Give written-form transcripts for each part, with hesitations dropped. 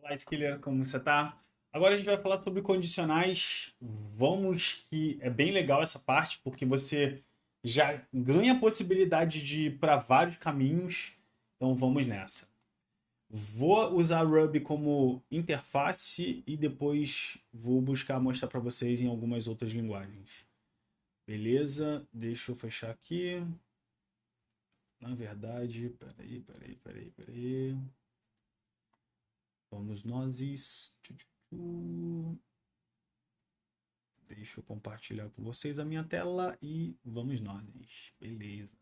Olá, Skiller, como você tá? Agora a gente vai falar sobre condicionais. Vamos que é bem legal essa parte, porque você já ganha a possibilidade de ir para vários caminhos. Então vamos nessa. Vou usar Ruby como interface e depois vou buscar mostrar para vocês em algumas outras linguagens. Beleza? Deixa eu fechar aqui. Na verdade, peraí. Vamos nós. Deixa eu compartilhar com vocês a minha tela e vamos nós. Beleza.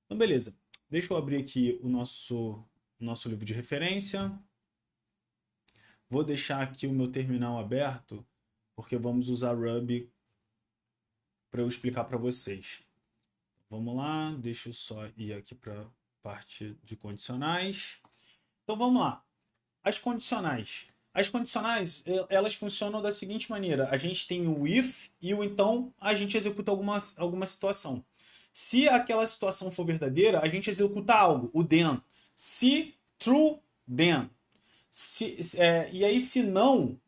Então, beleza. Deixa eu abrir aqui o nosso livro de referência. Vou deixar aqui o meu terminal aberto, porque vamos usar Ruby para eu explicar para vocês. Vamos lá, deixa eu só ir aqui para a parte de condicionais. Então vamos lá. As condicionais. As condicionais, elas funcionam da seguinte maneira. A gente tem o if e o então a gente executa alguma situação. Se aquela situação for verdadeira, a gente executa algo, o then. Se true, then. E aí, se não,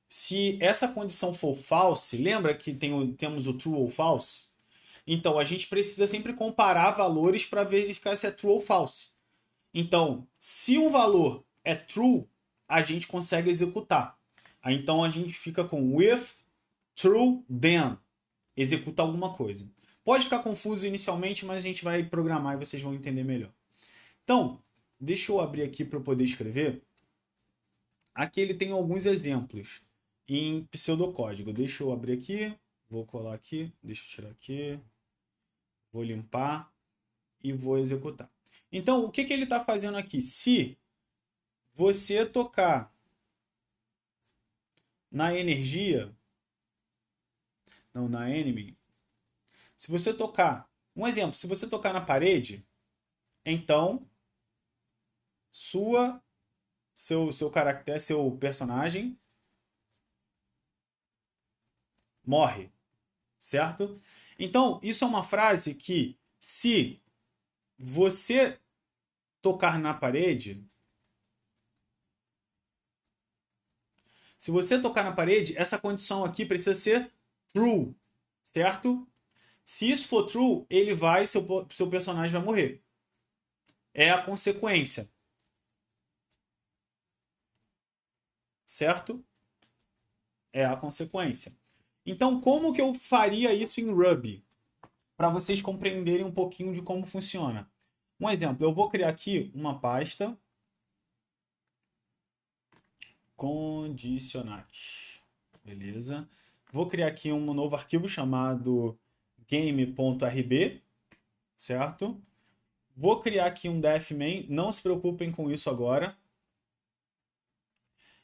se essa condição for false, lembra que temos o true ou false? Então, a gente precisa sempre comparar valores para verificar se é true ou false. Então, se um valor é true, a gente consegue executar. Aí, então a gente fica com if true then. Executa alguma coisa. Pode ficar confuso inicialmente, mas a gente vai programar e vocês vão entender melhor. Então, deixa eu abrir aqui para eu poder escrever. Aqui ele tem alguns exemplos em pseudocódigo. Deixa eu abrir aqui, vou colar aqui, deixa eu tirar aqui, vou limpar e vou executar. Então, o que ele está fazendo aqui? Se você tocar na energia, não, na enemy, se você tocar, um exemplo, se você tocar na parede, então seu caractere, seu personagem morre, certo? Então, isso é uma frase que se você tocar na parede, se você tocar na parede, essa condição aqui precisa ser true, certo? Se isso for true, seu personagem vai morrer. É a consequência, certo? É a consequência. Então, como que eu faria isso em Ruby? Para vocês compreenderem um pouquinho de como funciona. Um exemplo, eu vou criar aqui uma pasta condicionais. Beleza? Vou criar aqui um novo arquivo chamado game.rb, certo? Vou criar aqui um def-main, não se preocupem com isso agora.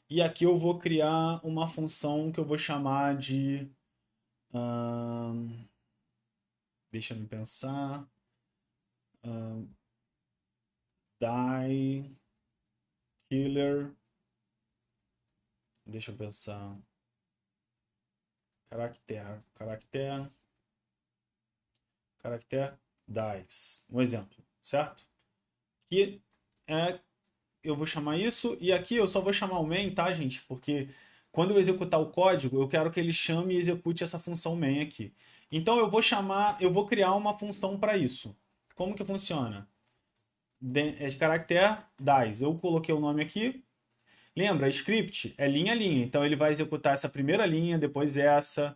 E aqui eu vou criar uma função que eu vou chamar de... deixa eu pensar. Die killer. Deixa eu pensar. Caractere dies. Um exemplo, certo? Que é, eu vou chamar isso e aqui eu só vou chamar o main, tá, gente? Porque quando eu executar o código, eu quero que ele chame e execute essa função main aqui. Então eu vou criar uma função para isso. Como que funciona? De caractere dies. Eu coloquei o nome aqui. Lembra, script é linha a linha. Então ele vai executar essa primeira linha, depois essa,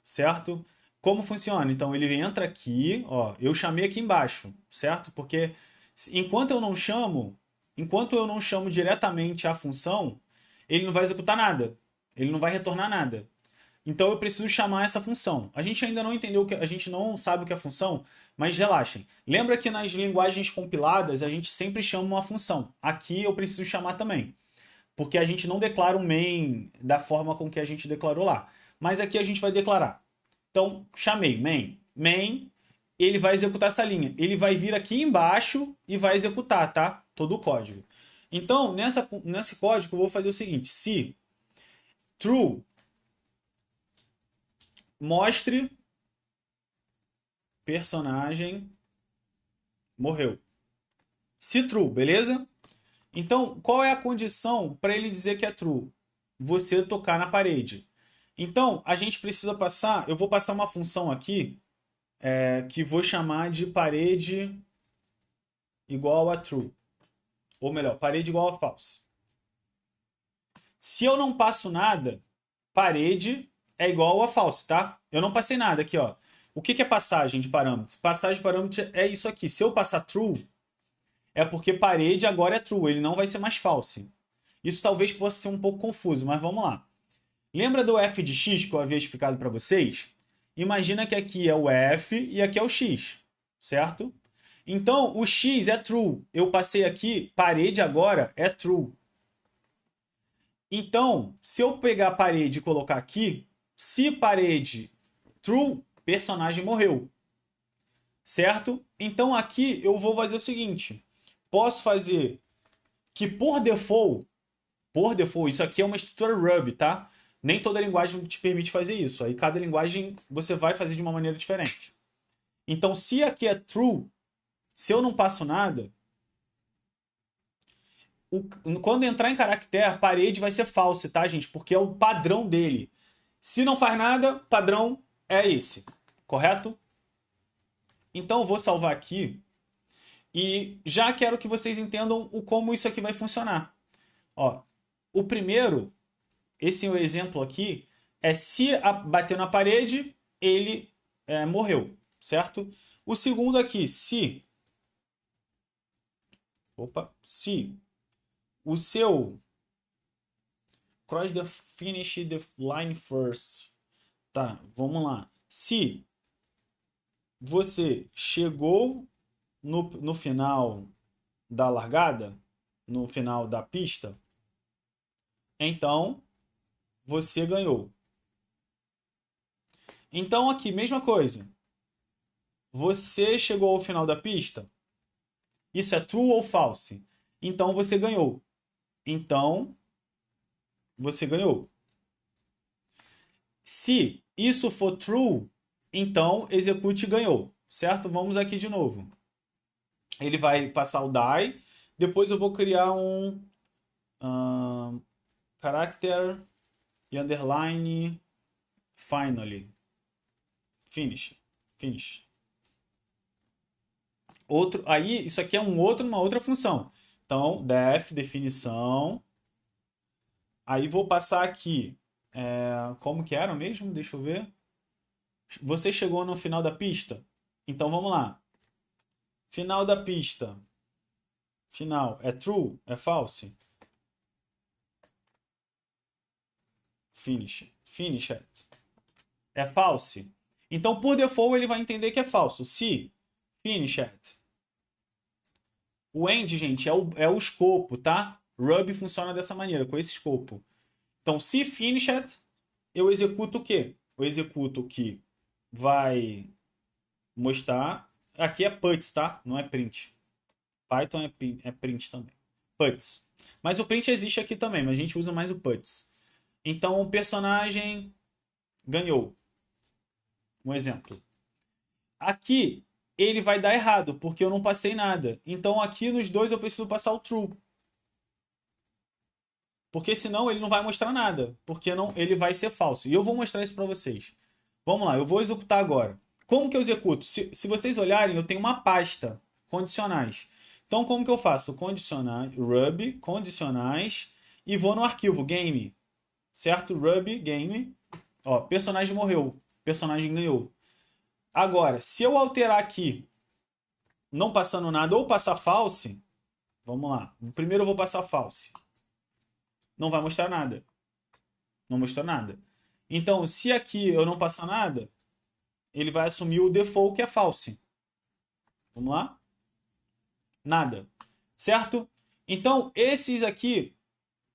certo? Como funciona? Então ele entra aqui, ó, eu chamei aqui embaixo, certo? Porque enquanto eu não chamo, enquanto eu não chamo diretamente a função, ele não vai executar nada. Ele não vai retornar nada. Então eu preciso chamar essa função. A gente ainda não entendeu o que, a gente não sabe o que é função, mas relaxem. Lembra que nas linguagens compiladas a gente sempre chama uma função. Aqui eu preciso chamar também, porque a gente não declara um main da forma com que a gente declarou lá. Mas aqui a gente vai declarar. Então, chamei main. Main, ele vai executar essa linha. Ele vai vir aqui embaixo e vai executar, tá? Todo o código. Então, nesse código eu vou fazer o seguinte. Se true, mostre personagem morreu. Se true, beleza? Então, qual é a condição para ele dizer que é true? Você tocar na parede. Então, a gente precisa passar, eu vou passar uma função aqui, que vou chamar de parede igual a true. Ou melhor, parede igual a false. Se eu não passo nada, parede é igual a false, tá? Eu não passei nada aqui, ó. O que é passagem de parâmetros? Passagem de parâmetros é isso aqui. Se eu passar true, é porque parede agora é true, ele não vai ser mais false. Isso talvez possa ser um pouco confuso, mas vamos lá. Lembra do f de x que eu havia explicado para vocês? Imagina que aqui é o f e aqui é o x, certo? Então, o x é true. Eu passei aqui, parede agora é true. Então, se eu pegar a parede e colocar aqui, se parede true, personagem morreu. Certo? Então aqui eu vou fazer o seguinte. Posso fazer que por default, isso aqui é uma estrutura Ruby, tá? Nem toda linguagem te permite fazer isso. Aí cada linguagem você vai fazer de uma maneira diferente. Então se aqui é true, se eu não passo nada, quando entrar em caractere, a parede vai ser false, tá, gente? Porque é o padrão dele. Se não faz nada, padrão é esse, correto? Então eu vou salvar aqui e já quero que vocês entendam o como isso aqui vai funcionar. Ó, o primeiro, esse exemplo aqui, é se bater na parede, ele morreu, certo? O segundo aqui, se o seu cross the finish the line first. Tá, vamos lá. Se você chegou no final da largada, no final da pista, então você ganhou. Então aqui, mesma coisa. Você chegou ao final da pista? Isso é true ou false? Então você ganhou. Então você ganhou. Se isso for true, então execute ganhou. Certo? Vamos aqui de novo. Ele vai passar o die. Depois eu vou criar um character e underline finally. Finish. Finish. Aí, isso aqui é uma outra função. Então, def, definição. Aí vou passar aqui. Como que era mesmo? Deixa eu ver. Você chegou no final da pista? Então vamos lá. Final da pista. Final. É true? É false? Finish. Finish it. É false? Então, por default, ele vai entender que é falso. Se finish it. O end, gente, é o escopo, tá? Ruby funciona dessa maneira, com esse escopo. Então, se finished, eu executo o quê? Eu executo o que vai mostrar. Aqui é puts, tá? Não é print. Python é print também. Puts. Mas o print existe aqui também, mas a gente usa mais o puts. Então, o personagem ganhou. Um exemplo. Aqui, ele vai dar errado, porque eu não passei nada. Então, aqui nos dois eu preciso passar o true. Porque senão ele não vai mostrar nada. Porque não, ele vai ser falso. E eu vou mostrar isso para vocês. Vamos lá, eu vou executar agora. Como que eu executo? Se vocês olharem, eu tenho uma pasta, condicionais. Então, como que eu faço? Condicionais, Ruby, condicionais, e vou no arquivo game, certo? Ruby, game. Ó, personagem morreu, personagem ganhou. Agora, se eu alterar aqui, não passando nada, ou passar false, vamos lá. Primeiro eu vou passar false. Não vai mostrar nada. Não mostrou nada. Então, se aqui eu não passar nada, ele vai assumir o default que é false. Vamos lá? Nada. Certo? Então, esses aqui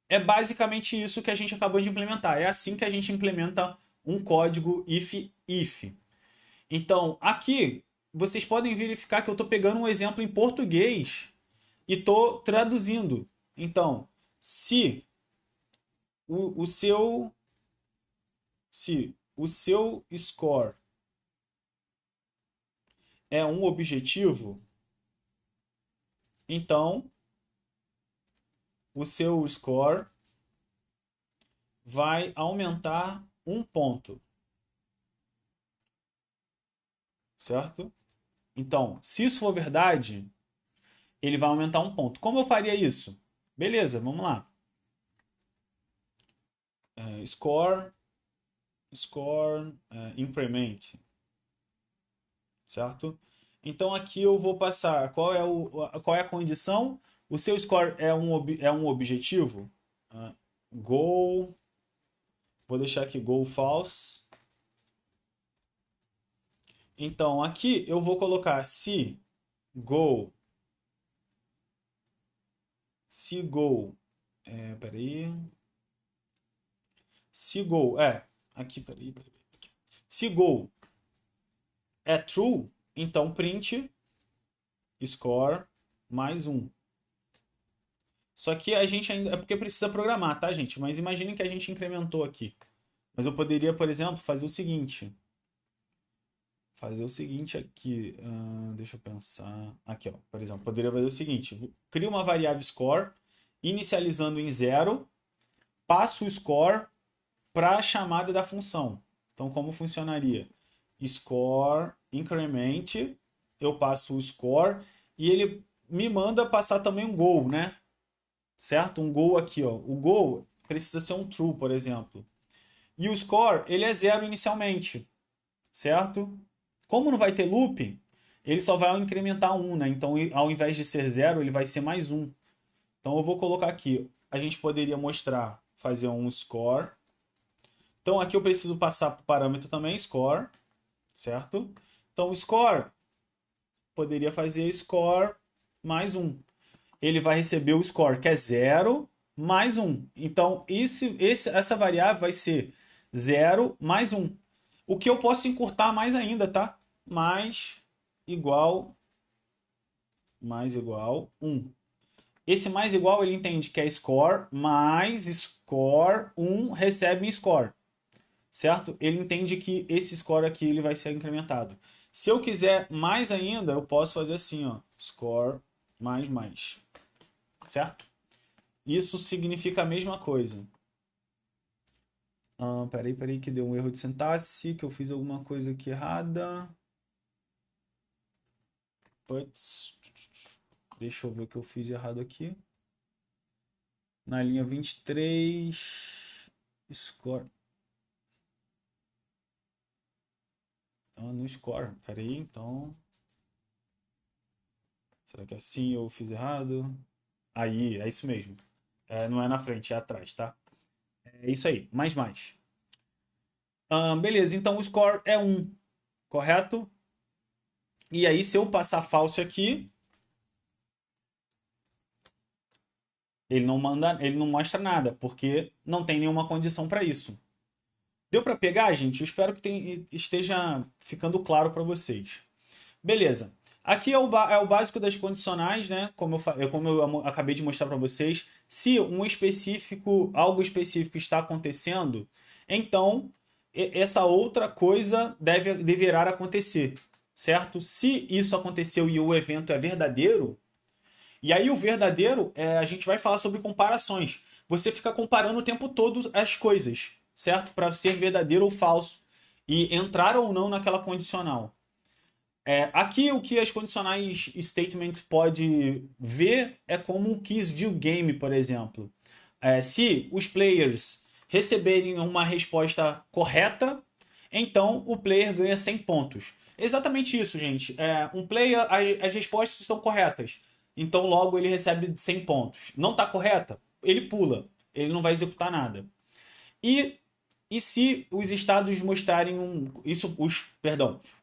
é basicamente isso que a gente acabou de implementar. É assim que a gente implementa um código if. Então, aqui vocês podem verificar que eu estou pegando um exemplo em português e estou traduzindo. Então, se o seu score é um objetivo, então o seu score vai aumentar um ponto, certo? Então, se isso for verdade, ele vai aumentar um ponto. Como eu faria isso? Beleza, vamos lá. Score, increment, certo? Então aqui eu vou passar qual é a condição? O seu score é um objetivo? Goal, vou deixar aqui goal false. Então aqui eu vou colocar goal, se goal, peraí, se goal, aqui, peraí. Se goal é true, então print score mais um. Só que a gente ainda. É porque precisa programar, tá, gente? Mas imaginem que a gente incrementou aqui. Mas eu poderia, por exemplo, fazer o seguinte. Fazer o seguinte aqui. Deixa eu pensar. Aqui, ó. Por exemplo, poderia fazer o seguinte. Crio uma variável score, inicializando em 0, passo o score para a chamada da função. Então, como funcionaria? Score, increment, eu passo o score e ele me manda passar também um goal, né? Certo? Um goal aqui, ó. O goal precisa ser um true, por exemplo. E o score, ele é 0 inicialmente, certo? Como não vai ter loop, ele só vai incrementar 1, né? Então, ao invés de ser 0, ele vai ser mais 1. Então, eu vou colocar aqui. A gente poderia mostrar, fazer um score. Então, aqui eu preciso passar para o parâmetro também, score, certo? Então, o score, poderia fazer score mais 1. Ele vai receber o score, que é 0 mais 1. Então, essa variável vai ser 0 mais 1. O que eu posso encurtar mais ainda, tá? Igual, mais igual 1. Esse mais igual, ele entende que é score mais score 1 recebe score, certo? Ele entende que esse score aqui ele vai ser incrementado. Se eu quiser mais ainda, eu posso fazer assim, ó, score mais, certo? Isso significa a mesma coisa. Peraí, que deu um erro de sintaxe, que eu fiz alguma coisa aqui errada. Puts. Deixa eu ver o que eu fiz de errado aqui. Na linha 23, score. No score, peraí, então. Será que é assim eu fiz errado? Aí, é isso mesmo. Não é na frente, é atrás, tá? É isso aí, mais. Beleza, então o score é 1, correto? E aí, se eu passar false aqui, ele não mostra nada, porque não tem nenhuma condição para isso. Deu para pegar, gente? Eu espero que esteja ficando claro para vocês. Beleza. Aqui é o básico das condicionais, né? Como eu acabei de mostrar para vocês. Se algo específico está acontecendo, então essa outra coisa deverá acontecer, certo? Se isso aconteceu e o evento é verdadeiro, e aí o verdadeiro, a gente vai falar sobre comparações. Você fica comparando o tempo todo as coisas, certo? Para ser verdadeiro ou falso. E entrar ou não naquela condicional. Aqui o que as condicionais statements pode ver é como um keys de game, por exemplo. Se os players receberem uma resposta correta, então o player ganha 100 pontos. Exatamente isso, gente. As respostas estão corretas. Então logo ele recebe 100 pontos. Não está correta? Ele pula. Ele não vai executar nada. E se os estados mostrarem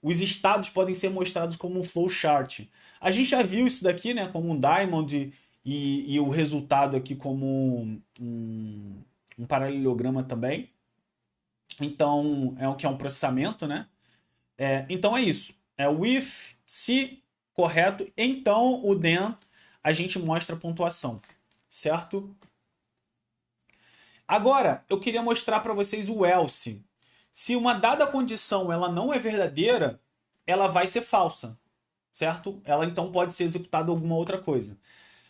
os estados podem ser mostrados como um flowchart. A gente já viu isso daqui, né, como um diamond e o resultado aqui como um paralelograma também. Então, é um processamento, né? Então é isso. É o if, se correto, então o then a gente mostra a pontuação, certo? Agora, eu queria mostrar para vocês o else. Se uma dada condição ela não é verdadeira, ela vai ser falsa, certo? Ela então pode ser executada alguma outra coisa.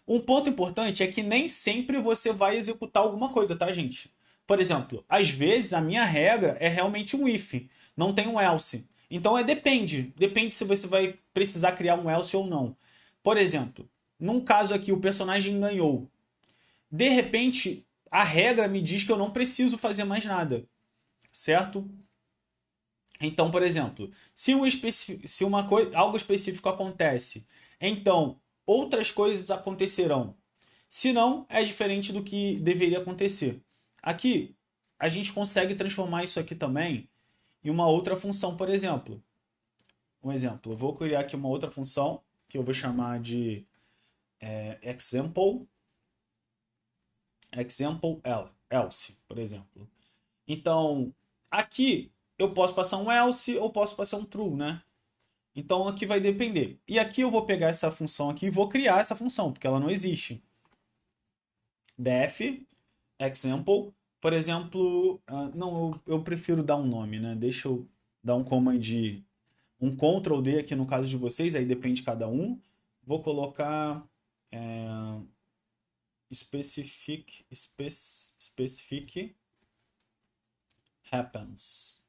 Um ponto importante é que nem sempre você vai executar alguma coisa, tá, gente? Por exemplo, às vezes a minha regra é realmente um if, não tem um else. Então depende. Depende se você vai precisar criar um else ou não. Por exemplo, num caso aqui, o personagem ganhou. De repente, a regra me diz que eu não preciso fazer mais nada, certo? Então, por exemplo, se algo específico acontece, então outras coisas acontecerão. Se não, é diferente do que deveria acontecer. Aqui, a gente consegue transformar isso aqui também em uma outra função, por exemplo. Um exemplo, eu vou criar aqui uma outra função que eu vou chamar de example else, por exemplo. Então, aqui eu posso passar um else ou posso passar um true, né? Então aqui vai depender. E aqui eu vou pegar essa função aqui e vou criar essa função, porque ela não existe. Def example, por exemplo, não, eu prefiro dar um nome, né? Deixa eu dar um command um Ctrl D aqui no caso de vocês, aí depende de cada um. Vou colocar specific happens.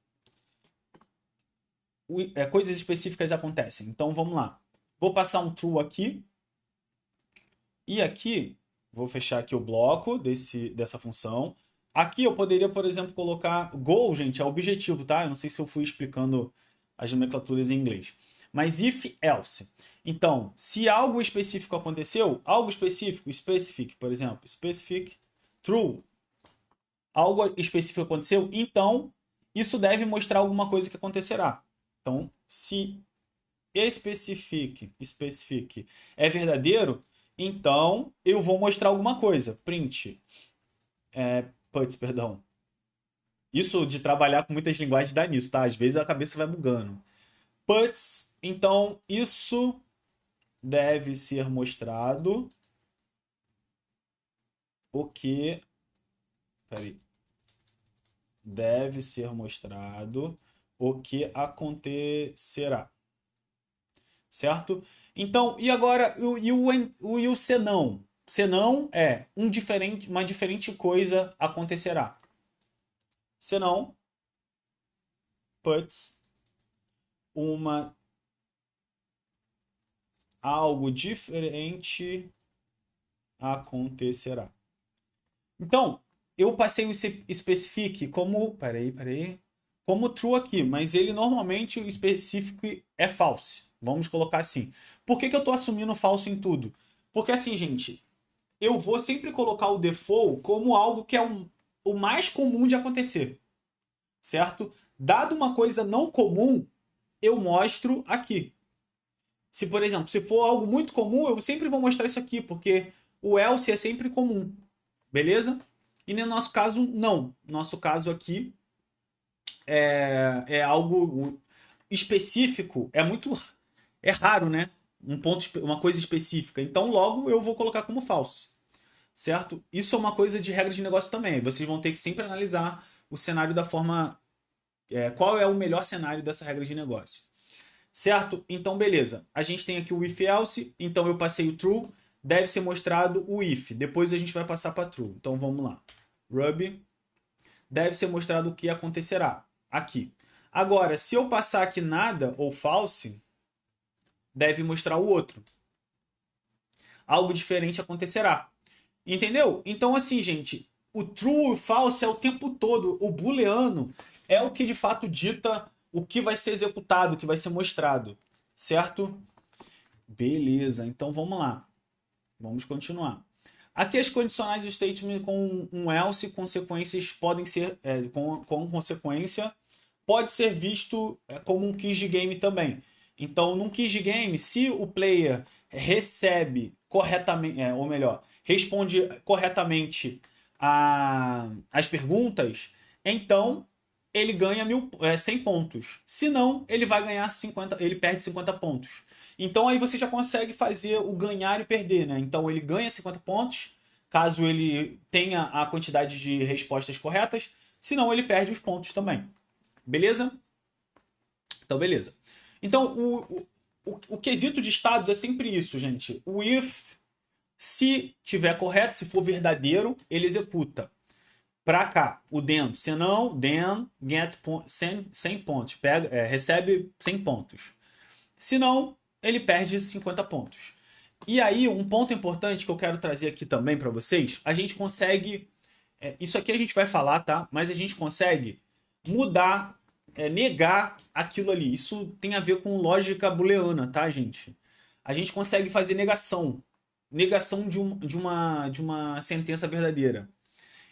Coisas específicas acontecem. Então vamos lá. Vou passar um true aqui. E aqui, vou fechar aqui o bloco dessa função. Aqui eu poderia, por exemplo, colocar goal, gente, é objetivo, tá? Eu não sei se eu fui explicando as nomenclaturas em inglês. Mas if else. Então, se algo específico aconteceu, algo específico, specific, por exemplo, specific true, algo específico aconteceu, então isso deve mostrar alguma coisa que acontecerá. Então, se specific é verdadeiro, então eu vou mostrar alguma coisa. Print. Puts, perdão. Isso de trabalhar com muitas linguagens dá nisso, tá? Às vezes a cabeça vai bugando. Puts, então isso deve ser mostrado o que. Peraí. Deve ser mostrado o que acontecerá. Certo? Então, e agora e o senão? Senão é uma diferente coisa acontecerá. Senão, puts uma algo diferente acontecerá. Então, eu passei o specific como, peraí, como true aqui, mas ele normalmente o specific é false. Vamos colocar assim. Por que eu estou assumindo falso em tudo? Porque assim, gente, eu vou sempre colocar o default como algo que é o mais comum de acontecer, certo? Dado uma coisa não comum, eu mostro aqui. Se, por exemplo, se for algo muito comum, eu sempre vou mostrar isso aqui, porque o else é sempre comum, beleza? E no nosso caso, não. Nosso caso aqui é algo específico, é raro, né? Uma coisa específica. Então, logo eu vou colocar como falso, certo? Isso é uma coisa de regra de negócio também. Vocês vão ter que sempre analisar o cenário da forma. Qual é o melhor cenário dessa regra de negócio? Certo? Então, beleza. A gente tem aqui o if else, então eu passei o true, deve ser mostrado o if. Depois a gente vai passar para true. Então vamos lá. Ruby deve ser mostrado o que acontecerá aqui. Agora, se eu passar aqui nada ou false, deve mostrar o outro. Algo diferente acontecerá. Entendeu? Então, assim, gente, o true e o false é o tempo todo. O booleano é o que de fato dita o que vai ser executado, o que vai ser mostrado. Certo? Beleza, então vamos lá. Vamos continuar. Aqui as condicionais do statement com um else consequências podem ser com consequência pode ser visto como um keys de game também. Então, num keys de game, se o player recebe corretamente, ou melhor, responde corretamente as perguntas, então ele ganha 100 pontos. Se não, ele vai ganhar 50, ele perde 50 pontos. Então aí você já consegue fazer o ganhar e perder, né? Então ele ganha 50 pontos, caso ele tenha a quantidade de respostas corretas, senão ele perde os pontos também. Beleza? Então, beleza. Então, o quesito de estados é sempre isso, gente. O if, Se tiver correto, se for verdadeiro, ele executa para cá o then. Se não, then get 100 pontos. Recebe 100 pontos. Se não, ele perde 50 pontos. E aí, um ponto importante que eu quero trazer aqui também para vocês, a gente consegue. Isso aqui a gente vai falar, tá? Mas a gente consegue mudar, negar aquilo ali. Isso tem a ver com lógica booleana, tá, gente? A gente consegue fazer negação. Negação de uma sentença verdadeira.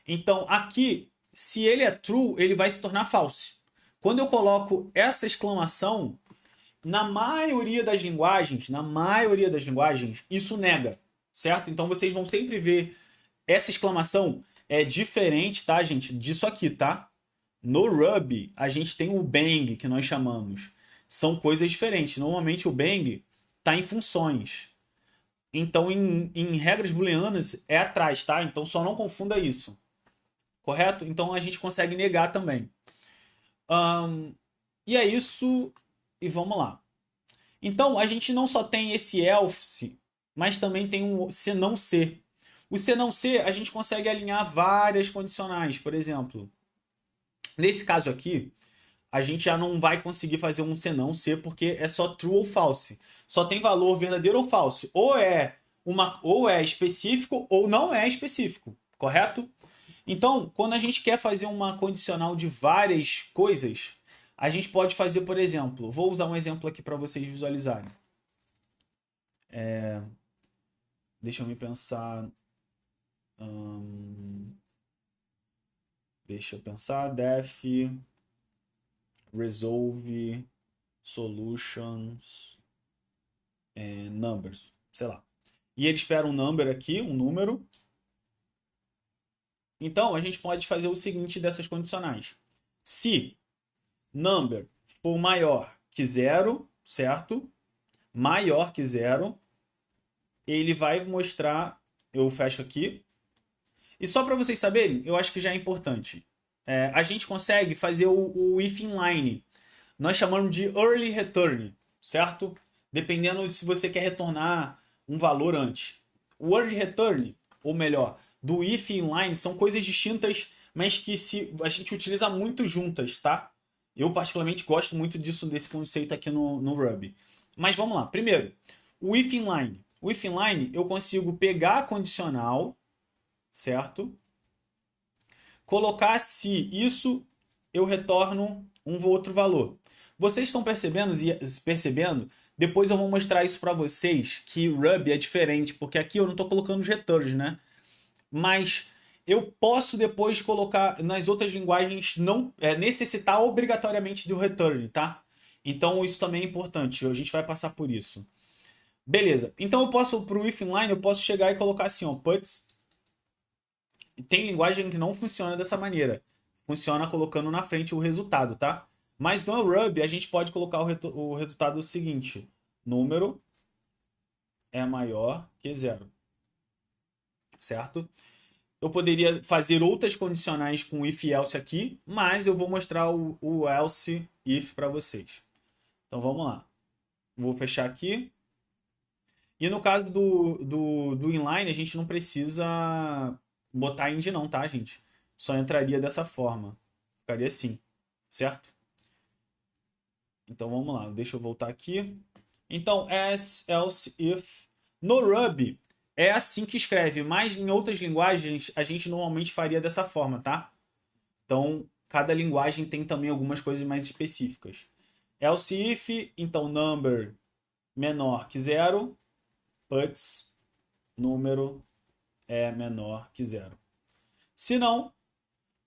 Então, aqui, se ele é true, ele vai se tornar false. Quando eu coloco essa exclamação, na maioria das linguagens, isso nega, certo? Então vocês vão sempre ver essa exclamação é diferente, tá, gente, disso aqui, tá? No Ruby, a gente tem o bang, que nós chamamos. São coisas diferentes. Normalmente o bang tá em funções. Então, em regras booleanas, é atrás, tá? Então só não confunda isso. Correto? Então a gente consegue negar também. E é isso. E vamos lá. Então a gente não só tem esse else, mas também tem um se não se. O se não se, a gente consegue alinhar várias condicionais. Por exemplo, nesse caso aqui, a gente já não vai conseguir fazer um se não se porque é só true ou false. Só tem valor verdadeiro ou false. Ou é específico ou não é específico, correto? Então, quando a gente quer fazer uma condicional de várias coisas, a gente pode fazer, por exemplo, vou usar um exemplo aqui para vocês visualizarem. Deixa eu me pensar. Deixa eu pensar. Def resolve solutions numbers, sei lá. E ele espera um number aqui, um número. Então, a gente pode fazer o seguinte dessas condicionais. Se number for maior que zero, certo? Maior que zero, ele vai mostrar. Eu fecho aqui. E só para vocês saberem, eu acho que já é importante. A gente consegue fazer o if inline. Nós chamamos de early return, certo? Dependendo de se você quer retornar um valor antes. O early return, ou melhor, do if inline, são coisas distintas, mas que a gente utiliza muito juntas, tá? Eu particularmente gosto muito desse conceito aqui no Ruby. Mas vamos lá. Primeiro, o if inline. O if inline eu consigo pegar a condicional, certo? Colocar se isso, eu retorno um outro valor. Vocês estão percebendo? Depois eu vou mostrar isso para vocês que Ruby é diferente, porque aqui eu não estou colocando os returns, né? Mas eu posso depois colocar nas outras linguagens não necessitar obrigatoriamente do return, tá? Então isso também é importante. A gente vai passar por isso. Beleza. Então eu posso pro if inline eu posso chegar e colocar assim, ó, puts. Tem linguagem que não funciona dessa maneira. Funciona colocando na frente o resultado, tá? Mas no Ruby a gente pode colocar o resultado seguinte: número é maior que zero, certo? Eu poderia fazer outras condicionais com if else aqui, mas eu vou mostrar o else if para vocês. Então vamos lá. Vou fechar aqui. E no caso do inline, a gente não precisa botar ind não, tá, gente? Só entraria dessa forma. Ficaria assim, certo? Então vamos lá, deixa eu voltar aqui. Então, as, else, if. No Ruby é assim que escreve, mas em outras linguagens a gente normalmente faria dessa forma, tá? Então, cada linguagem tem também algumas coisas mais específicas. Else if, então number menor que zero, puts número é menor que zero. Se não,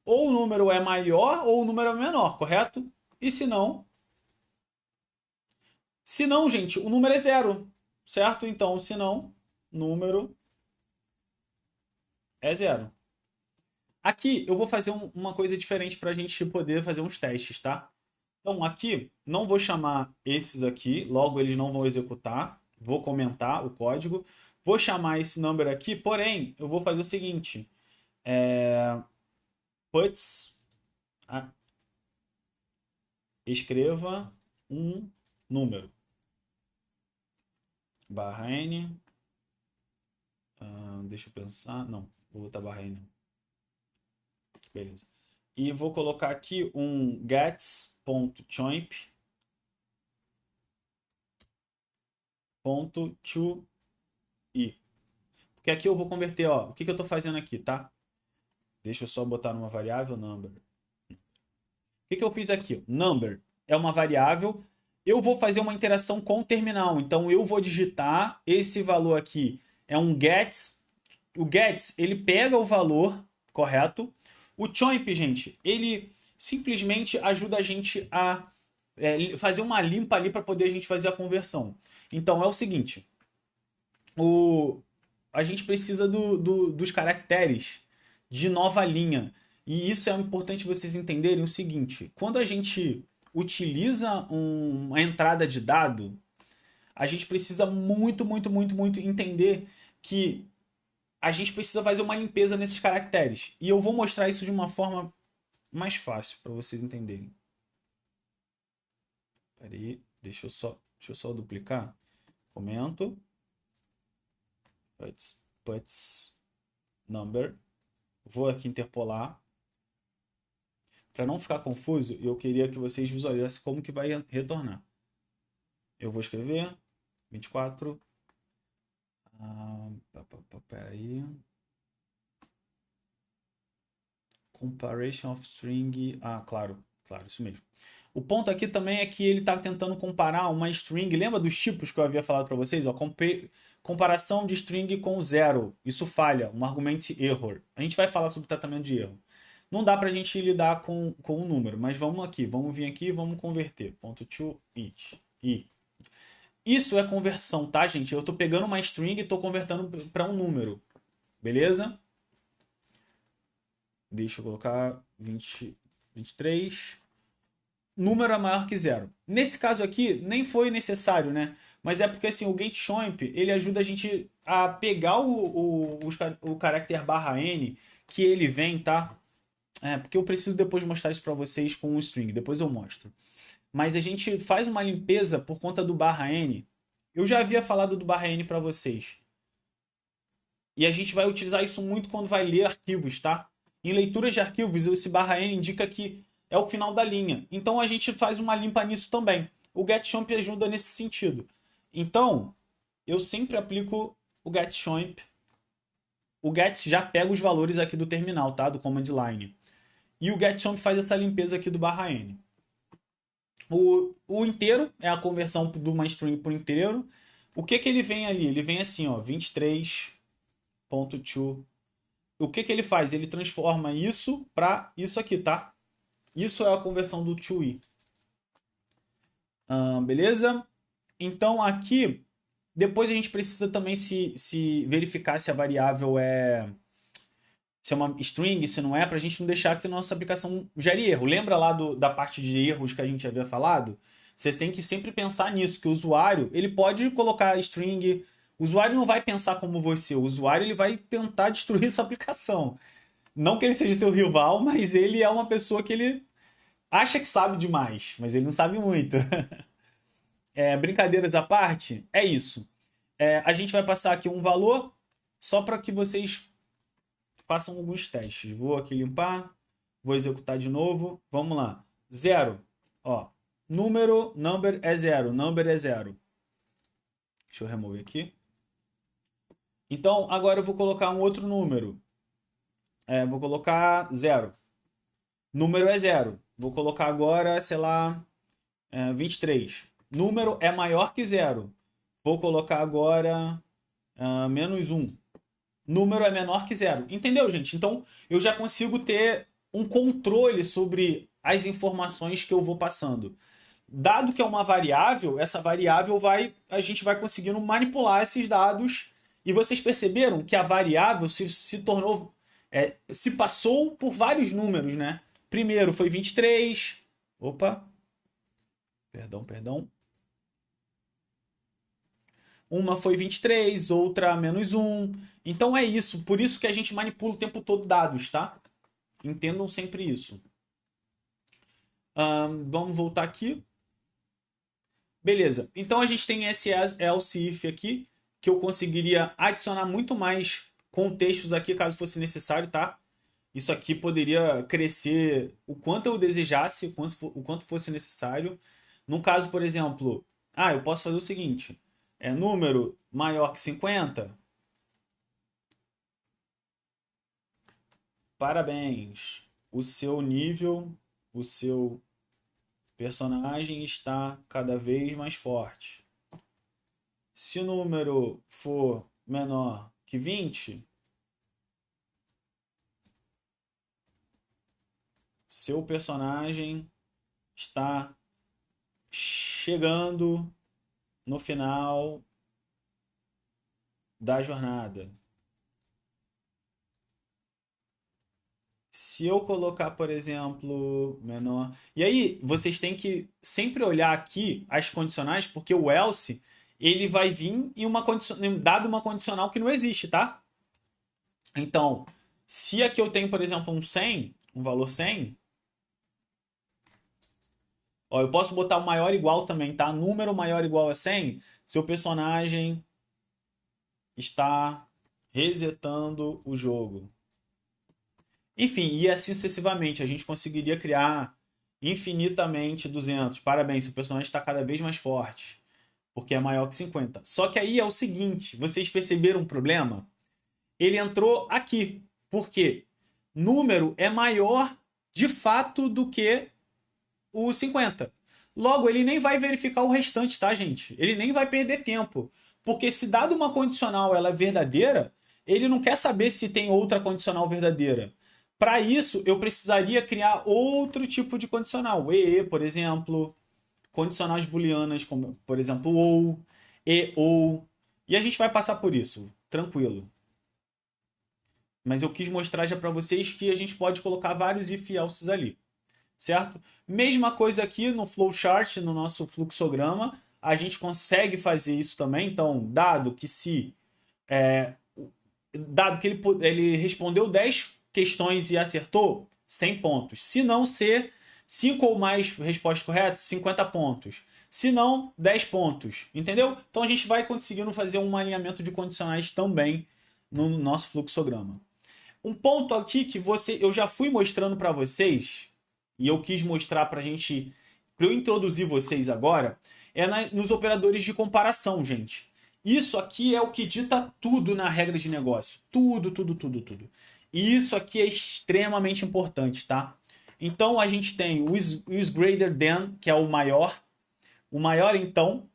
ou o número é maior ou o número é menor, correto? E se não, gente, o número é zero, certo? Então, se não, número é zero. Aqui eu vou fazer uma coisa diferente para a gente poder fazer uns testes, tá? Então, aqui não vou chamar esses aqui, logo eles não vão executar. Vou comentar o código. Vou chamar esse number aqui, porém, eu vou fazer o seguinte: puts, escreva um número. Barra n Deixa eu pensar. Não, vou botar barra N. Beleza. E vou colocar aqui um gets.choimp .to porque aqui eu vou converter, ó, o que que eu estou fazendo aqui, tá? Deixa eu só botar numa variável number. O que que eu fiz aqui? Number é uma variável. Eu vou fazer uma interação com o terminal. Então eu vou digitar esse valor aqui. É um gets. O gets, ele pega o valor, correto? O choimp, gente, ele simplesmente ajuda a gente a fazer uma limpa ali para poder a gente fazer a conversão. Então é o seguinte, a gente precisa dos caracteres de nova linha. E isso é importante vocês entenderem o seguinte: quando a gente utiliza uma entrada de dado, a gente precisa muito, muito, muito, muito entender que a gente precisa fazer uma limpeza nesses caracteres. E eu vou mostrar isso de uma forma mais fácil para vocês entenderem. Espera aí, deixa eu só duplicar. Comento. Puts number. Vou aqui interpolar. Para não ficar confuso, eu queria que vocês visualizassem como que vai retornar. Eu vou escrever 24. Pera aí. Comparison of string. Claro, isso mesmo. O ponto aqui também é que ele está tentando comparar uma string. Lembra dos tipos que eu havia falado para vocês? Ó, comparação de string com zero. Isso falha, um argument error. A gente vai falar sobre tratamento de erro. Não dá para a gente lidar com um número, mas vamos aqui. Vamos vir aqui e vamos converter. Ponto to it. Isso é conversão, tá, gente? Eu estou pegando uma string e estou convertendo para um número. Beleza? Deixa eu colocar 23. Número é maior que zero. Nesse caso aqui, nem foi necessário, né? Mas é porque assim, o getChoimp, ele ajuda a gente a pegar o caractere barra N que ele vem, tá? Porque eu preciso depois mostrar isso para vocês com um string, depois eu mostro. Mas a gente faz uma limpeza por conta do barra N. Eu já havia falado do barra N para vocês. E a gente vai utilizar isso muito quando vai ler arquivos, tá? Em leituras de arquivos, esse barra N indica que é o final da linha. Então a gente faz uma limpa nisso também. O getChoimp ajuda nesse sentido. Então, eu sempre aplico o getChoimp. O get já pega os valores aqui do terminal, tá? Do command line. E o getChoimp faz essa limpeza aqui do barra N. O inteiro é a conversão de uma string por inteiro. O que que ele vem ali? Ele vem assim, ó, 23.to. O que que ele faz? Ele transforma isso para isso aqui, tá? Isso é a conversão do to-i. Beleza? Então aqui, depois a gente precisa também se verificar se a variável se é uma string, se não é, para a gente não deixar que a nossa aplicação gere erro. Lembra lá da parte de erros que a gente havia falado? Vocês têm que sempre pensar nisso, que o usuário ele pode colocar string. O usuário não vai pensar como você, o usuário ele vai tentar destruir essa aplicação. Não que ele seja seu rival, mas ele é uma pessoa que ele acha que sabe demais, mas ele não sabe muito. Brincadeiras à parte, é isso. A gente vai passar aqui um valor só para que vocês façam alguns testes. Vou aqui limpar, vou executar de novo. Vamos lá. 0. Ó, number é 0. Number é 0. Deixa eu remover aqui. Então, agora eu vou colocar um outro número. Vou colocar 0. Número é 0. Vou colocar agora, sei lá, 23. Número é maior que 0. Vou colocar agora menos 1. Número é menor que 0. Entendeu, gente? Então, eu já consigo ter um controle sobre as informações que eu vou passando. Dado que é uma variável, essa variável a gente vai conseguindo manipular esses dados. E vocês perceberam que a variável se tornou, se passou por vários números, né? Primeiro foi 23. Opa. Perdão. Uma foi 23, outra menos 1. Então é isso. Por isso que a gente manipula o tempo todo dados, tá? Entendam sempre isso. Vamos voltar aqui. Beleza. Então a gente tem esse else if aqui, que eu conseguiria adicionar muito mais contextos aqui, caso fosse necessário, tá? Isso aqui poderia crescer o quanto eu desejasse, o quanto fosse necessário. No caso, por exemplo, eu posso fazer o seguinte: número maior que 50. Parabéns. O seu nível, o seu personagem está cada vez mais forte. Se o número for menor que 20, seu personagem está chegando no final da jornada. Se eu colocar, por exemplo, menor. E aí, vocês têm que sempre olhar aqui as condicionais, porque o else ele vai vir em dado uma condicional que não existe, tá? Então, se aqui eu tenho, por exemplo, um valor 100, ó, eu posso botar o maior igual também, tá? Número maior igual a 100, seu personagem está resetando o jogo. Enfim, e assim sucessivamente. A gente conseguiria criar infinitamente 200. Parabéns, seu personagem está cada vez mais forte, porque é maior que 50. Só que aí é o seguinte, vocês perceberam um problema? Ele entrou aqui. Por quê? Número é maior de fato do que o 50. Logo, ele nem vai verificar o restante, tá, gente? Ele nem vai perder tempo. Porque se dado uma condicional ela é verdadeira, ele não quer saber se tem outra condicional verdadeira. Para isso, eu precisaria criar outro tipo de condicional. Por exemplo, condicionais booleanas, como, por exemplo, ou. E a gente vai passar por isso, tranquilo. Mas eu quis mostrar já para vocês que a gente pode colocar vários if elses ali, certo? Mesma coisa aqui no flowchart, no nosso fluxograma, a gente consegue fazer isso também. Então, dado que ele respondeu 10 questões e acertou, 100 pontos. Se não ser 5 ou mais respostas corretas, 50 pontos. Se não, 10 pontos. Entendeu? Então a gente vai conseguindo fazer um alinhamento de condicionais também no nosso fluxograma. Um ponto aqui que eu já fui mostrando para vocês, e eu quis mostrar para eu introduzir vocês agora, nos operadores de comparação, gente. Isso aqui é o que dita tudo na regra de negócio. Tudo, tudo, tudo, tudo. E isso aqui é extremamente importante, tá? Então a gente tem o is greater than, que é o maior. O maior, então.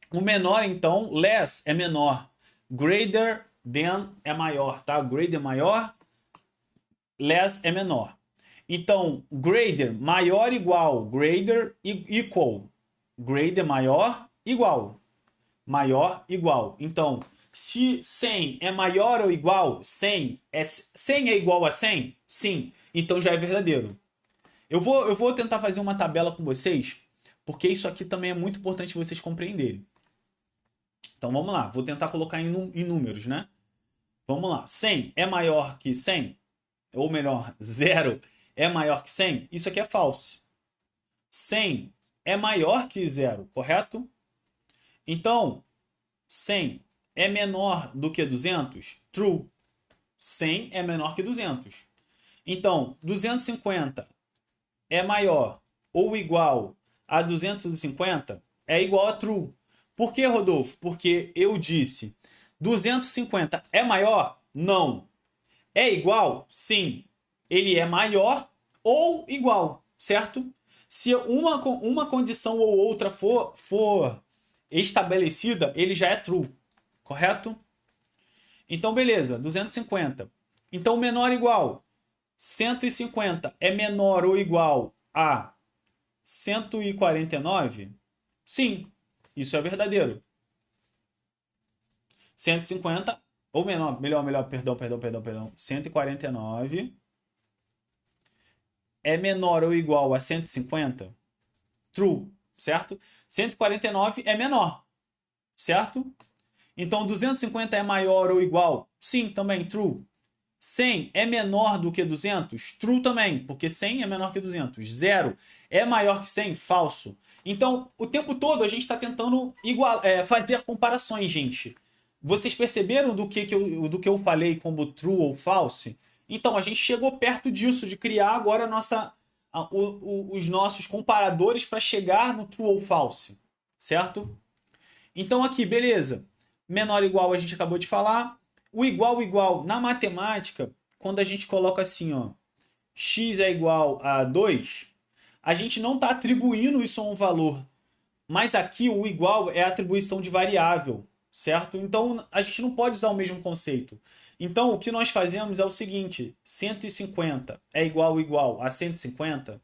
O menor, então. Less é menor. Greater than é maior, tá? Greater é maior. Less é menor. Então, greater, maior, igual. Greater, equal. Greater, maior, igual. Maior, igual. Então, se 100 é maior ou igual, 100 é igual a 100? Sim. Então já é verdadeiro. Eu vou tentar fazer uma tabela com vocês, porque isso aqui também é muito importante vocês compreenderem. Então vamos lá, vou tentar colocar em números, né? Vamos lá, 100 é maior que 100? Ou melhor, 0 é maior que 100? Isso aqui é falso. 100 é maior que 0, correto? Então, 100 é menor do que 200? True. 100 é menor que 200. Então, 250 é maior ou igual a 250? É igual a true. Por que, Rodolfo? Porque eu disse 250 é maior? Não. É igual? Sim. Ele é maior ou igual, certo? Se uma condição ou outra for estabelecida, ele já é true, correto? Então, beleza, 250. Então, menor ou igual? 150 é menor ou igual a 149? Sim, isso é verdadeiro. 150, ou melhor, perdão. 149 é menor ou igual a 150? True, certo? 149 é menor, certo? Então 250 é maior ou igual? Sim, também, true. 100 é menor do que 200? True também, porque 100 é menor que 200. 0 é maior que 100? Falso. Então, o tempo todo a gente está tentando fazer comparações, gente. Vocês perceberam do que eu falei como true ou false? Então, a gente chegou perto disso, de criar agora os nossos comparadores para chegar no true ou false, certo? Então aqui, beleza. Menor ou igual a gente acabou de falar. O igual igual na matemática, quando a gente coloca assim, ó, x é igual a 2, a gente não está atribuindo isso a um valor. Mas aqui o igual é a atribuição de variável, certo? Então a gente não pode usar o mesmo conceito. Então o que nós fazemos é o seguinte: 150 é igual a 150?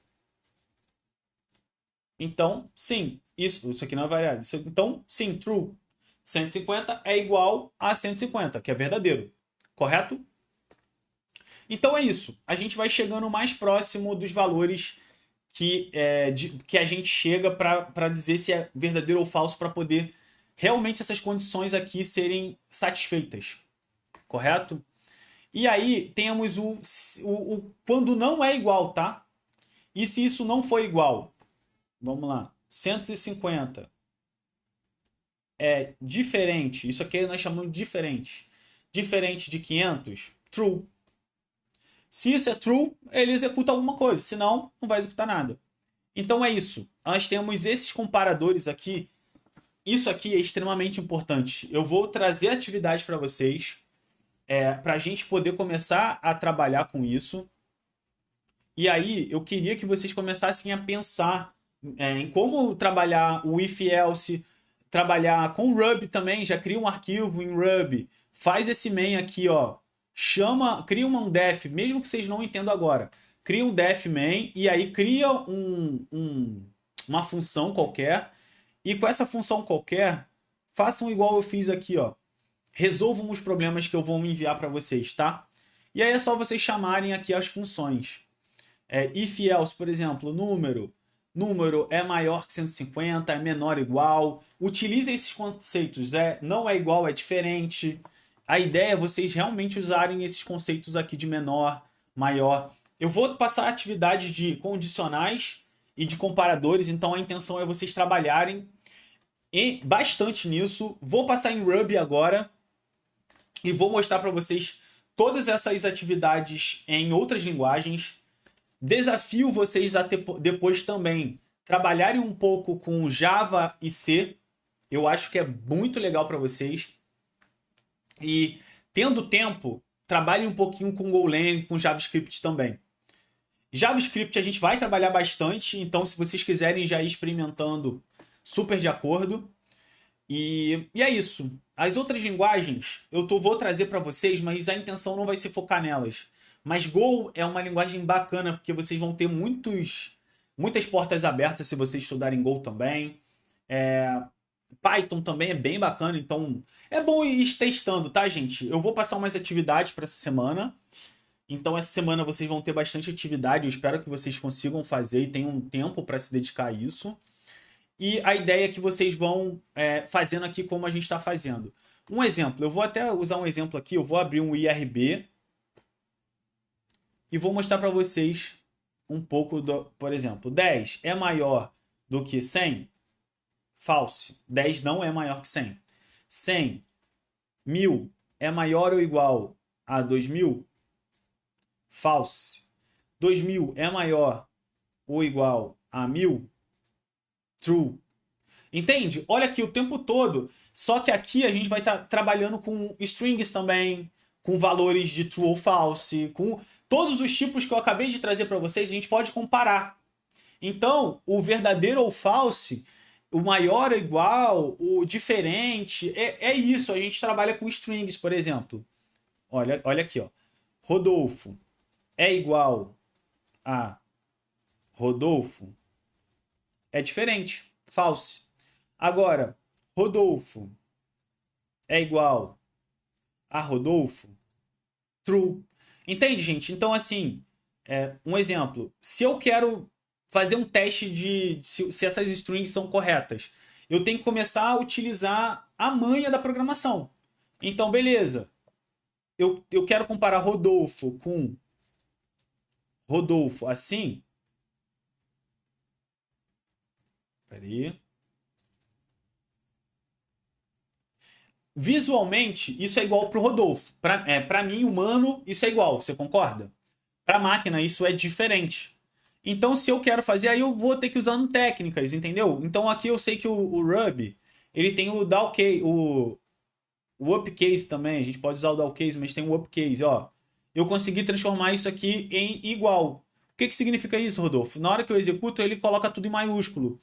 Então, sim, isso aqui não é variável. Então, sim, true. 150 é igual a 150, que é verdadeiro. Correto? Então é isso. A gente vai chegando mais próximo dos valores que a gente chega para dizer se é verdadeiro ou falso, para poder realmente essas condições aqui serem satisfeitas. Correto? E aí temos o quando não é igual, tá? E se isso não for igual? Vamos lá. 150 é diferente. Isso aqui nós chamamos de diferente. Diferente de 500, true. Se isso é true, ele executa alguma coisa. Se não, não vai executar nada. Então é isso. Nós temos esses comparadores aqui. Isso aqui é extremamente importante. Eu vou trazer atividades para vocês, para a gente poder começar a trabalhar com isso. E aí eu queria que vocês começassem a pensar em como trabalhar o if-else, trabalhar com Ruby também. Já cria um arquivo em Ruby, faz esse main aqui, ó. Cria um def, mesmo que vocês não entendam agora. Cria um def main e aí cria uma função qualquer. E com essa função qualquer, façam igual eu fiz aqui, ó. Resolvam os problemas que eu vou enviar para vocês, tá? E aí é só vocês chamarem aqui as funções. If else, por exemplo, número é maior que 150, é menor ou igual. Utilize esses conceitos, não é igual, é diferente. A ideia é vocês realmente usarem esses conceitos aqui de menor, maior. Eu vou passar atividades de condicionais e de comparadores, então a intenção é vocês trabalharem bastante nisso. Vou passar em Ruby agora e vou mostrar para vocês todas essas atividades em outras linguagens. Desafio vocês a depois também trabalharem um pouco com Java e C. Eu acho que é muito legal para vocês. E tendo tempo, trabalhem um pouquinho com Golang, com JavaScript também. JavaScript a gente vai trabalhar bastante, então se vocês quiserem já ir experimentando, super de acordo. E é isso. As outras linguagens vou trazer para vocês, mas a intenção não vai ser focar nelas. Mas Go é uma linguagem bacana, porque vocês vão ter muitas portas abertas se vocês estudarem Go também. Python também é bem bacana, então é bom ir testando, tá, gente? Eu vou passar umas atividades para essa semana. Então, essa semana vocês vão ter bastante atividade. Eu espero que vocês consigam fazer e tenham tempo para se dedicar a isso. E a ideia é que vocês vão fazendo aqui como a gente está fazendo. Um exemplo, eu vou até usar um exemplo aqui. Eu vou abrir um IRB e vou mostrar para vocês um pouco por exemplo, 10 é maior do que 100? False. 10 não é maior que 100. 100, 1000 é maior ou igual a 2000? False. 2000 é maior ou igual a 1000? True. Entende? Olha aqui o tempo todo. Só que aqui a gente vai estar trabalhando com strings também, com valores de true ou false, com todos os tipos que eu acabei de trazer para vocês, a gente pode comparar. Então, o verdadeiro ou false, o maior ou igual, o diferente, é isso. A gente trabalha com strings, por exemplo. Olha aqui, ó. Rodolfo é igual a Rodolfo? É diferente. False. Agora, Rodolfo é igual a Rodolfo? True. Entende, gente? Então, assim, um exemplo. Se eu quero fazer um teste de se essas strings são corretas, eu tenho que começar a utilizar a manha da programação. Então, beleza. Eu quero comparar Rodolfo com Rodolfo assim. Peraí. visualmente, isso é igual para o Rodolfo. Para mim, humano, isso é igual. Você concorda? Para máquina, isso é diferente. Então, se eu quero fazer, aí eu vou ter que usar técnicas, entendeu? Então, aqui eu sei que o Ruby, ele tem o dowcase, o upcase também. A gente pode usar o dowcase, mas tem o upcase, ó. Eu consegui transformar isso aqui em igual. O que significa isso, Rodolfo? Na hora que eu executo, ele coloca tudo em maiúsculo.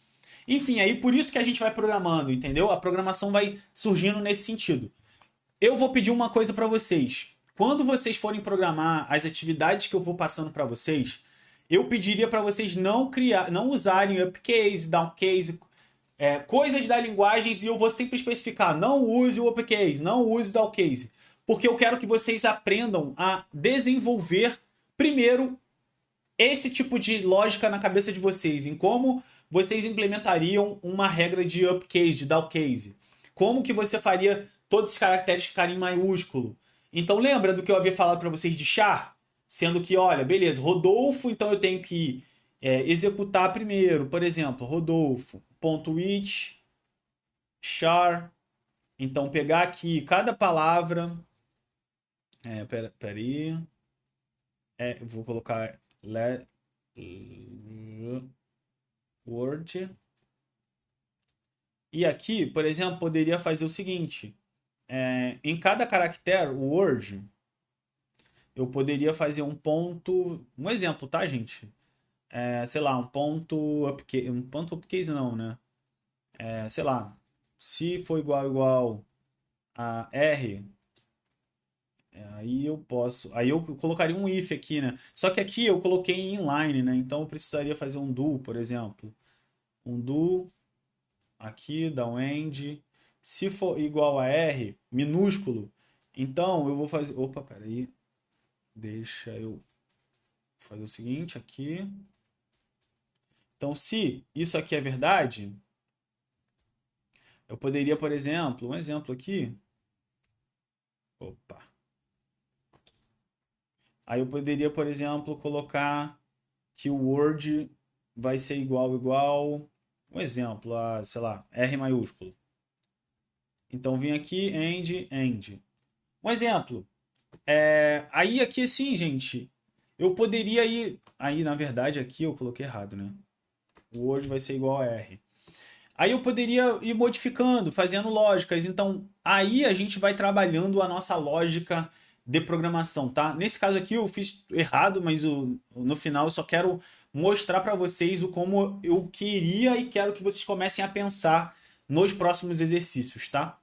Enfim, aí por isso que a gente vai programando, entendeu? A programação vai surgindo nesse sentido. Eu vou pedir uma coisa para vocês. Quando vocês forem programar as atividades que eu vou passando para vocês, eu pediria para vocês não usarem upcase, downcase, coisas da linguagem, e eu vou sempre especificar, não use o upcase, não use o downcase, porque eu quero que vocês aprendam a desenvolver primeiro esse tipo de lógica na cabeça de vocês, em como vocês implementariam uma regra de upcase, de downcase. Como que você faria todos esses caracteres ficarem em maiúsculo. Então lembra do que eu havia falado para vocês de char? Sendo que, olha, beleza, Rodolfo, então eu tenho que executar primeiro, por exemplo, Rodolfo.with char. Então pegar aqui cada palavra. Peraí. Vou colocar word. E aqui, por exemplo, poderia fazer o seguinte. Em cada caractere, o word, eu poderia fazer um ponto. Um exemplo, tá, gente? Sei lá, um ponto upcase. Um ponto upcase não, né? Sei lá. Se for igual a R, aí eu posso. Aí eu colocaria um if aqui, né? Só que aqui eu coloquei em inline, né? Então eu precisaria fazer um do, por exemplo. Um do. Aqui, downend. Se for igual a R, minúsculo, então eu vou fazer. Opa, peraí. Deixa eu fazer o seguinte aqui. Então, se isso aqui é verdade, eu poderia, por exemplo, um exemplo aqui. Opa. Aí eu poderia, por exemplo, colocar que o Word vai ser igual. Um exemplo, sei lá, R maiúsculo. Então, vim aqui, end. Um exemplo. Aí aqui assim, gente, eu poderia ir. Aí, na verdade, aqui eu coloquei errado, né? O Word vai ser igual a R. Aí eu poderia ir modificando, fazendo lógicas. Então, aí a gente vai trabalhando a nossa lógica de programação, tá? Nesse caso aqui eu fiz errado, mas no final eu só quero mostrar para vocês o como eu queria e quero que vocês comecem a pensar nos próximos exercícios, tá?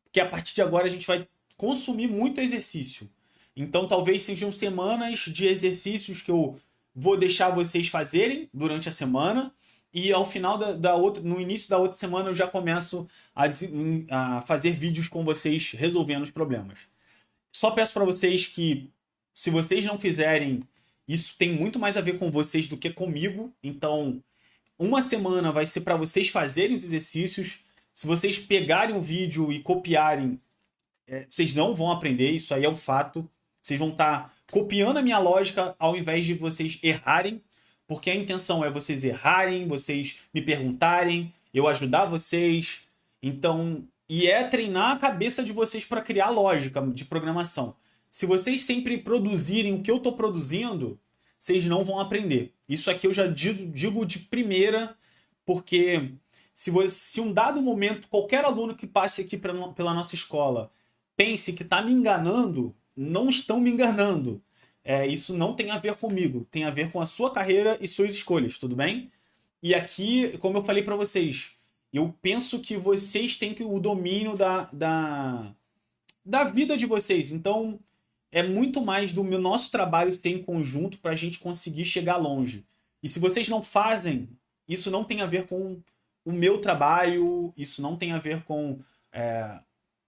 Porque a partir de agora a gente vai consumir muito exercício. Então, talvez sejam semanas de exercícios que eu vou deixar vocês fazerem durante a semana. E ao final no início da outra semana eu já começo a fazer vídeos com vocês resolvendo os problemas. Só peço para vocês que, se vocês não fizerem, isso tem muito mais a ver com vocês do que comigo. Então, uma semana vai ser para vocês fazerem os exercícios. Se vocês pegarem o vídeo e copiarem, vocês não vão aprender, isso aí é um fato. Vocês vão estar copiando a minha lógica ao invés de vocês errarem, porque a intenção é vocês errarem, vocês me perguntarem, eu ajudar vocês. Então, e é treinar a cabeça de vocês para criar lógica de programação. Se vocês sempre produzirem o que eu estou produzindo, vocês não vão aprender. Isso aqui eu já digo de primeira, porque se um dado momento qualquer aluno que passe aqui pela nossa escola pense que está me enganando, não estão me enganando. Isso não tem a ver comigo, tem a ver com a sua carreira e suas escolhas, tudo bem? E aqui, como eu falei para vocês, eu penso que vocês têm o domínio da vida de vocês. Então, é muito mais do nosso trabalho ter em conjunto para a gente conseguir chegar longe. E se vocês não fazem, isso não tem a ver com o meu trabalho, isso não tem a ver com.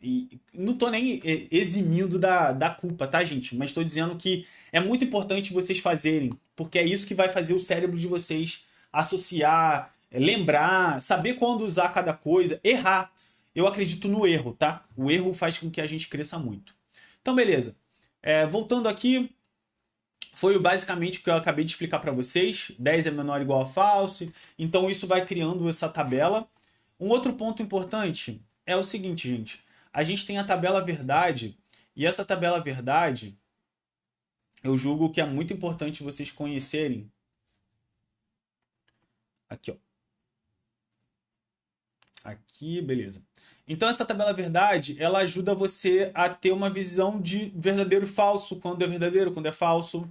E não tô nem eximindo da culpa, tá, gente? Mas tô dizendo que é muito importante vocês fazerem, porque é isso que vai fazer o cérebro de vocês associar, lembrar, saber quando usar cada coisa, errar. Eu acredito no erro, tá? O erro faz com que a gente cresça muito. Então, beleza. Voltando aqui, foi basicamente o que eu acabei de explicar para vocês. 10 é menor ou igual a false. Então, isso vai criando essa tabela. Um outro ponto importante é o seguinte, gente. a gente tem a tabela verdade, e essa tabela verdade, eu julgo que é muito importante vocês conhecerem. Aqui, ó. Aqui, beleza. Então essa tabela verdade, ela ajuda você a ter uma visão de verdadeiro e falso, quando é verdadeiro, quando é falso.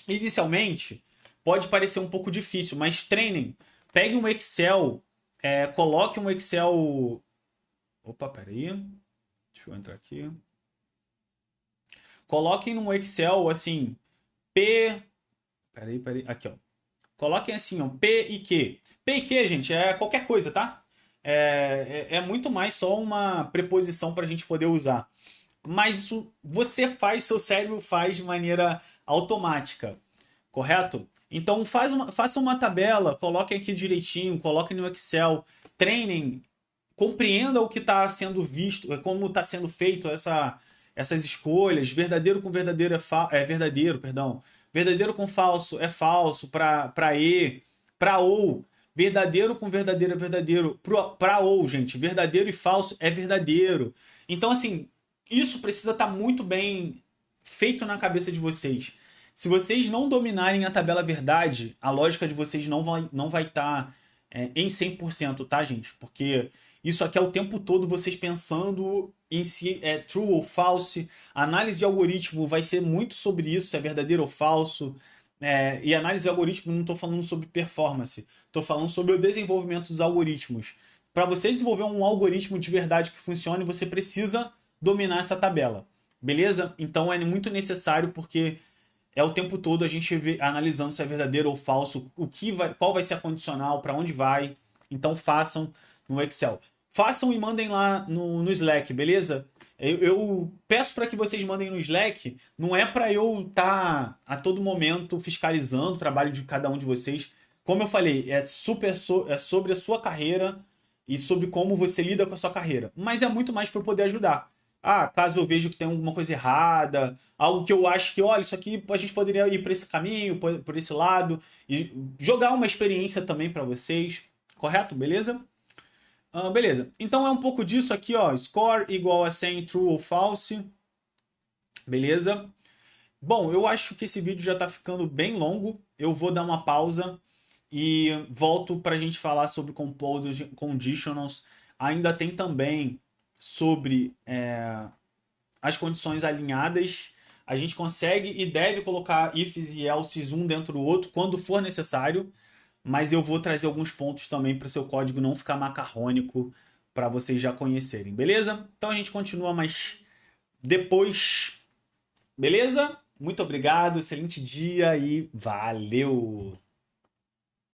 Inicialmente, pode parecer um pouco difícil, mas treinem. Pegue um Excel, coloque um Excel. Opa, peraí. Deixa eu entrar aqui. Coloquem num Excel assim, P. Peraí. Aqui, ó. Coloquem assim, ó, P e Q. P e Q, gente, é qualquer coisa, tá? É muito mais só uma preposição para a gente poder usar. Mas isso você faz, seu cérebro faz de maneira automática, correto? Então faça uma tabela, coloquem aqui direitinho, coloquem no Excel, treinem, compreenda o que está sendo visto, como está sendo feito essas escolhas. Verdadeiro com verdadeiro é verdadeiro, perdão. Verdadeiro com falso é falso, para e, para ou. Verdadeiro com verdadeiro é verdadeiro, para ou, gente. Verdadeiro e falso é verdadeiro. Então, assim, isso precisa estar muito bem feito na cabeça de vocês. Se vocês não dominarem a tabela verdade, a lógica de vocês não vai estar em 100%, tá, gente? Porque isso aqui é o tempo todo vocês pensando em se é true ou false. A análise de algoritmo vai ser muito sobre isso, se é verdadeiro ou falso. E análise de algoritmo não estou falando sobre performance, estou falando sobre o desenvolvimento dos algoritmos. Para você desenvolver um algoritmo de verdade que funcione, você precisa dominar essa tabela. Beleza? Então é muito necessário porque é o tempo todo a gente analisando se é verdadeiro ou falso, qual vai ser a condicional, para onde vai. Então façam no Excel. Façam e mandem lá no Slack, beleza? Eu peço para que vocês mandem no Slack, não é para eu estar a todo momento fiscalizando o trabalho de cada um de vocês. Como eu falei, é sobre a sua carreira e sobre como você lida com a sua carreira. Mas é muito mais para eu poder ajudar. Ah, caso eu veja que tem alguma coisa errada, algo que eu acho que, olha, isso aqui a gente poderia ir por esse caminho, por esse lado, e jogar uma experiência também para vocês, correto? Beleza? Beleza. Então é um pouco disso aqui, ó. Score igual a 100, true ou false. Beleza? Bom, eu acho que esse vídeo já está ficando bem longo. Eu vou dar uma pausa e volto para a gente falar sobre composed conditionals. Ainda tem também sobre as condições alinhadas. A gente consegue e deve colocar ifs e elses um dentro do outro quando for necessário, mas eu vou trazer alguns pontos também para o seu código não ficar macarrônico para vocês já conhecerem, beleza? Então a gente continua mais depois, beleza? Muito obrigado, excelente dia e valeu!